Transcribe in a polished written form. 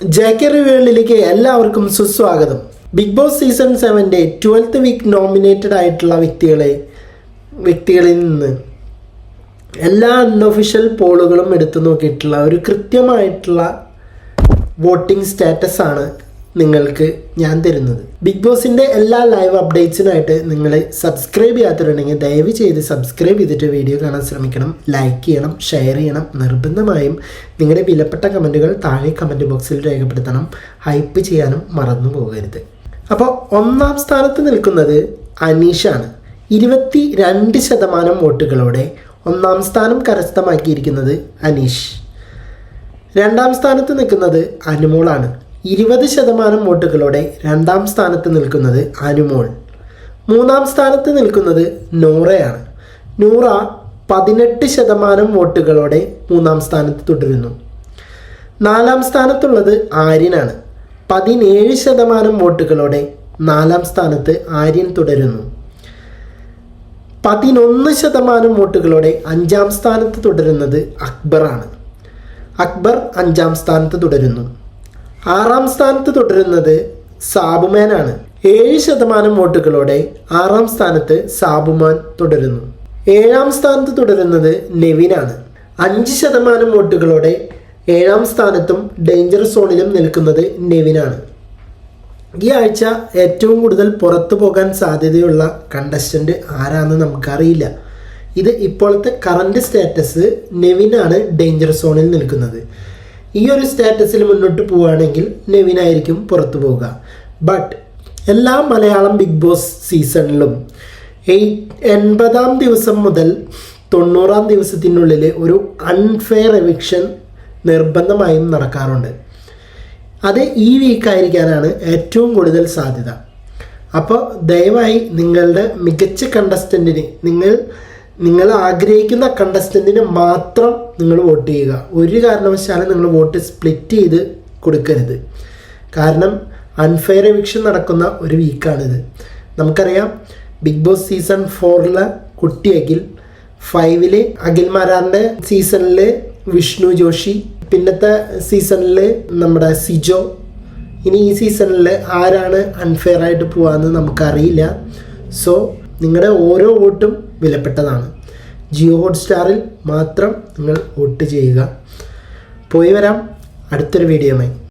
JK റിവ്യൂകളിലേക്ക് എല്ലാവർക്കും സുസ്വാഗതം. ബിഗ് ബോസ് സീസൺ 7ന്റെ 12th വീക്ക് നോമിനേറ്റഡ് ആയിട്ടുള്ള വ്യക്തികളിൽ നിന്ന് എല്ലാ അൺഒഫീഷ്യൽ പോളുകളും എടുത്തു നോക്കിയിട്ടുള്ള ഒരു കൃത്യമായിട്ടുള്ള വോട്ടിംഗ് സ്റ്റാറ്റസ് ആണ് നിങ്ങൾക്ക് ഞാൻ തരുന്നത്. ബിഗ് ബോസിൻ്റെ എല്ലാ ലൈവ് അപ്ഡേറ്റ്സിനായിട്ട് നിങ്ങൾ സബ്സ്ക്രൈബ് ചെയ്യാത്തിട്ടുണ്ടെങ്കിൽ ദയവ് ചെയ്ത് സബ്സ്ക്രൈബ് ചെയ്തിട്ട് വീഡിയോ കാണാൻ ശ്രമിക്കണം. ലൈക്ക് ചെയ്യണം, ഷെയർ ചെയ്യണം. നിർബന്ധമായും നിങ്ങളുടെ വിലപ്പെട്ട കമൻറ്റുകൾ താഴെ കമൻറ്റ് ബോക്സിൽ രേഖപ്പെടുത്തണം. ഹൈപ്പ് ചെയ്യാനും മറന്നു പോകരുത്. അപ്പോൾ ഒന്നാം സ്ഥാനത്ത് നിൽക്കുന്നത് അനീഷാണ്. 22% വോട്ടുകളോടെ ഒന്നാം സ്ഥാനം കരസ്ഥമാക്കിയിരിക്കുന്നത് അനീഷ്. രണ്ടാം സ്ഥാനത്ത് നിൽക്കുന്നത് അനുമോളാണ്. 20% വോട്ടുകളോടെ രണ്ടാം സ്ഥാനത്ത് നിൽക്കുന്നത് അനുമോൾ. മൂന്നാം സ്ഥാനത്ത് നിൽക്കുന്നത് നൂറയാണ്. നൂറ 18% വോട്ടുകളോടെ മൂന്നാം സ്ഥാനത്ത് തുടരുന്നു. നാലാം സ്ഥാനത്തുള്ളത് ആര്യനാണ്. 17% വോട്ടുകളോടെ നാലാം സ്ഥാനത്ത് ആര്യൻ തുടരുന്നു. 11% വോട്ടുകളോടെ അഞ്ചാം സ്ഥാനത്ത് തുടരുന്നത് അക്ബറാണ്. അക്ബർ അഞ്ചാം സ്ഥാനത്ത് തുടരുന്നു. ആറാം സ്ഥാനത്ത് തുടരുന്നത് സാബുമാനാണ്. 7% വോട്ടുകളോടെ ആറാം സ്ഥാനത്ത് സാബുമാൻ തുടരുന്നു. ഏഴാം സ്ഥാനത്ത് തുടരുന്നത് നെവിനാണ്. 5% വോട്ടുകളോടെ ഏഴാം സ്ഥാനത്തും ഡേഞ്ചർ സോണിലും നിൽക്കുന്നത് നെവിനാണ്. ഈ ആഴ്ച ഏറ്റവും കൂടുതൽ പുറത്തു പോകാൻ സാധ്യതയുള്ള കണ്ടസ്റ്റൻ്റ് ആരാണെന്ന് നമുക്കറിയില്ല. ഇത് ഇപ്പോഴത്തെ കറണ്ട് സ്റ്റാറ്റസ് നെവിനാണ് ഡേഞ്ചർ സോണിൽ നിൽക്കുന്നത്. ഈ ഒരു സ്റ്റാറ്റസിൽ മുന്നോട്ട് പോവുകയാണെങ്കിൽ നെവിനായിരിക്കും പുറത്തു പോവുക. ബട്ട് എല്ലാ മലയാളം ബിഗ് ബോസ് സീസണിലും 80ാം ദിവസം മുതൽ 90ാം ദിവസത്തിനുള്ളിൽ ഒരു അൺഫെയർ എവിക്ഷൻ നിർബന്ധമായും നടക്കാറുണ്ട്. അത് ഈ വീക്കായിരിക്കാനാണ് ഏറ്റവും കൂടുതൽ സാധ്യത. അപ്പോൾ ദയവായി നിങ്ങളുടെ മികച്ച കണ്ടസ്റ്റൻറ്റിന് നിങ്ങൾ ആഗ്രഹിക്കുന്ന കണ്ടസ്റ്റൻറ്റിന് മാത്രം നിങ്ങൾ വോട്ട് ചെയ്യുക. ഒരു കാരണവശാലും നിങ്ങൾ വോട്ട് സ്പ്ലിറ്റ് ചെയ്ത് കൊടുക്കരുത്. കാരണം അൺഫെയർ എവിക്ഷൻ നടക്കുന്ന ഒരു വീക്കാണിത്. നമുക്കറിയാം ബിഗ് ബോസ് സീസൺ 4 കുട്ടി അഖിൽ, 5 അഖിൽ മാരാറിൻ്റെ സീസണിൽ വിഷ്ണു ജോഷി, പിന്നത്തെ സീസണിൽ നമ്മുടെ സിജോ. ഇനി ഈ സീസണിൽ ആരാണ് അൺഫെയർ ആയിട്ട് പോകാമെന്ന് നമുക്കറിയില്ല. സോ നിങ്ങളുടെ ഓരോ വോട്ടും വിലപ്പെട്ടതാണ്. ജിയോ ഹോട്ട്സ്റ്റാറിൽ മാത്രം നിങ്ങൾ വോട്ട് ചെയ്യുക. പോയി വരാം അടുത്തൊരു വീഡിയോയുമായി.